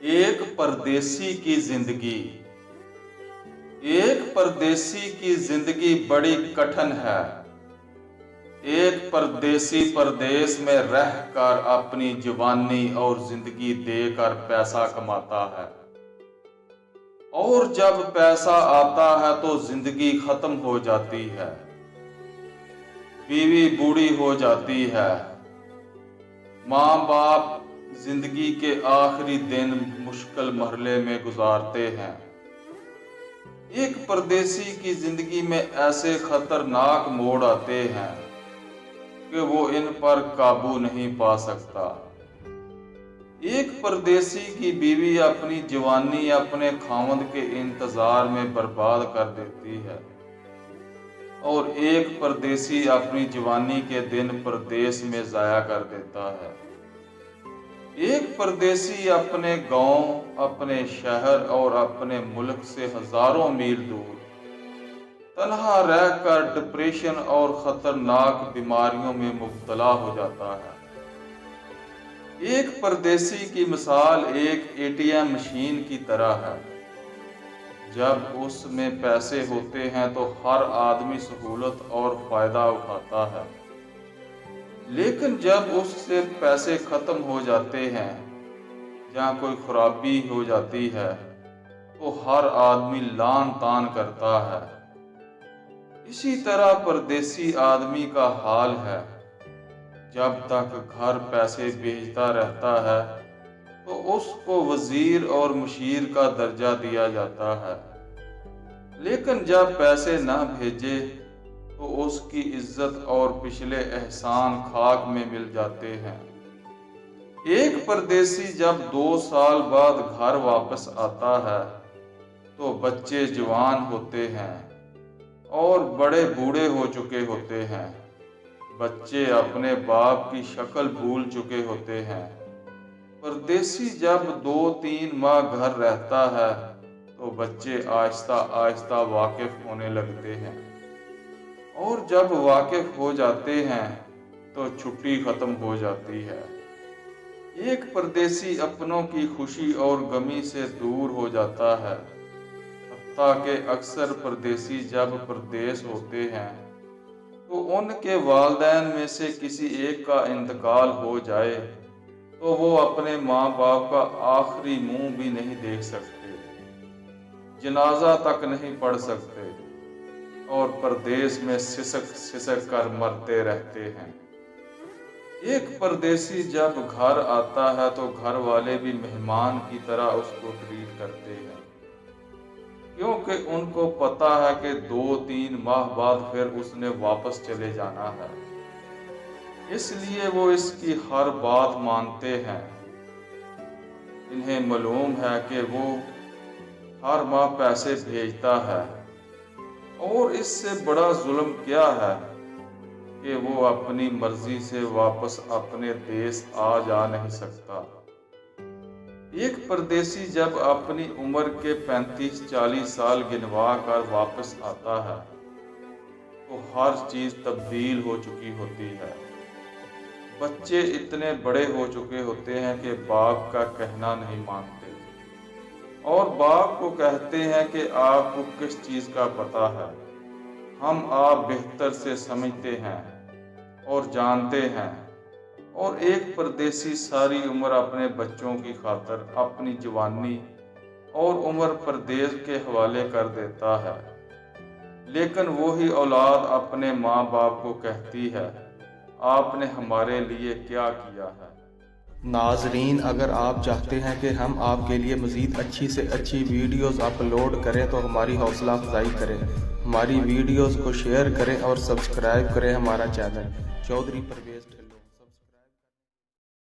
ایک پردیسی کی زندگی ایک پردیسی کی زندگی بڑی کٹھن ہے۔ ایک پردیسی پردیس میں رہ کر اپنی جوانی اور زندگی دے کر پیسہ کماتا ہے، اور جب پیسہ آتا ہے تو زندگی ختم ہو جاتی ہے، بیوی بوڑھی ہو جاتی ہے، ماں باپ زندگی کے آخری دن مشکل مرحلے میں گزارتے ہیں۔ ایک پردیسی کی زندگی میں ایسے خطرناک موڑ آتے ہیں کہ وہ ان پر قابو نہیں پا سکتا۔ ایک پردیسی کی بیوی اپنی جوانی اپنے خاوند کے انتظار میں برباد کر دیتی ہے، اور ایک پردیسی اپنی جوانی کے دن پردیس میں ضائع کر دیتا ہے۔ ایک پردیسی اپنے گاؤں، اپنے شہر اور اپنے ملک سے ہزاروں میل دور تنہا رہ کر ڈپریشن اور خطرناک بیماریوں میں مبتلا ہو جاتا ہے۔ ایک پردیسی کی مثال ایک ATM مشین کی طرح ہے۔ جب اس میں پیسے ہوتے ہیں تو ہر آدمی سہولت اور فائدہ اٹھاتا ہے، لیکن جب اس سے پیسے ختم ہو جاتے ہیں یا کوئی خرابی ہو جاتی ہے تو ہر آدمی لان تان کرتا ہے۔ اسی طرح پردیسی آدمی کا حال ہے۔ جب تک گھر پیسے بھیجتا رہتا ہے تو اس کو وزیر اور مشیر کا درجہ دیا جاتا ہے، لیکن جب پیسے نہ بھیجے تو اس کی عزت اور پچھلے احسان خاک میں مل جاتے ہیں۔ ایک پردیسی جب 2 سال بعد گھر واپس آتا ہے تو بچے جوان ہوتے ہیں اور بڑے بوڑھے ہو چکے ہوتے ہیں۔ بچے اپنے باپ کی شکل بھول چکے ہوتے ہیں۔ پردیسی جب 2-3 ماہ گھر رہتا ہے تو بچے آہستہ آہستہ واقف ہونے لگتے ہیں، اور جب واقف ہو جاتے ہیں تو چھٹی ختم ہو جاتی ہے۔ ایک پردیسی اپنوں کی خوشی اور غمی سے دور ہو جاتا ہے، حتیٰ کہ اکثر پردیسی جب پردیس ہوتے ہیں تو ان کے والدین میں سے کسی ایک کا انتقال ہو جائے تو وہ اپنے ماں باپ کا آخری منہ بھی نہیں دیکھ سکتے، جنازہ تک نہیں پڑھ سکتے، اور پردیس میں سسک سسک کر مرتے رہتے ہیں۔ ایک پردیسی جب گھر آتا ہے تو گھر والے بھی مہمان کی طرح اس کو ٹریٹ کرتے ہیں، کیونکہ ان کو پتہ ہے کہ 2-3 ماہ بعد پھر اس نے واپس چلے جانا ہے، اس لیے وہ اس کی ہر بات مانتے ہیں۔ انہیں معلوم ہے کہ وہ ہر ماہ پیسے بھیجتا ہے، اور اس سے بڑا ظلم کیا ہے کہ وہ اپنی مرضی سے واپس اپنے دیس آ جا نہیں سکتا۔ ایک پردیسی جب اپنی عمر کے 35-40 سال گنوا کر واپس آتا ہے تو ہر چیز تبدیل ہو چکی ہوتی ہے۔ بچے اتنے بڑے ہو چکے ہوتے ہیں کہ باپ کا کہنا نہیں مانتے، اور باپ کو کہتے ہیں کہ آپ کو کس چیز کا پتہ ہے، ہم آپ بہتر سے سمجھتے ہیں اور جانتے ہیں۔ اور ایک پردیسی ساری عمر اپنے بچوں کی خاطر اپنی جوانی اور عمر پردیس کے حوالے کر دیتا ہے، لیکن وہی اولاد اپنے ماں باپ کو کہتی ہے، آپ نے ہمارے لیے کیا کیا ہے۔ ناظرین، اگر آپ چاہتے ہیں کہ ہم آپ کے لیے مزید اچھی سے اچھی ویڈیوز اپلوڈ کریں تو ہماری حوصلہ افزائی کریں، ہماری ویڈیوز کو شیئر کریں اور سبسکرائب کریں ہمارا چینل چودھری پرویز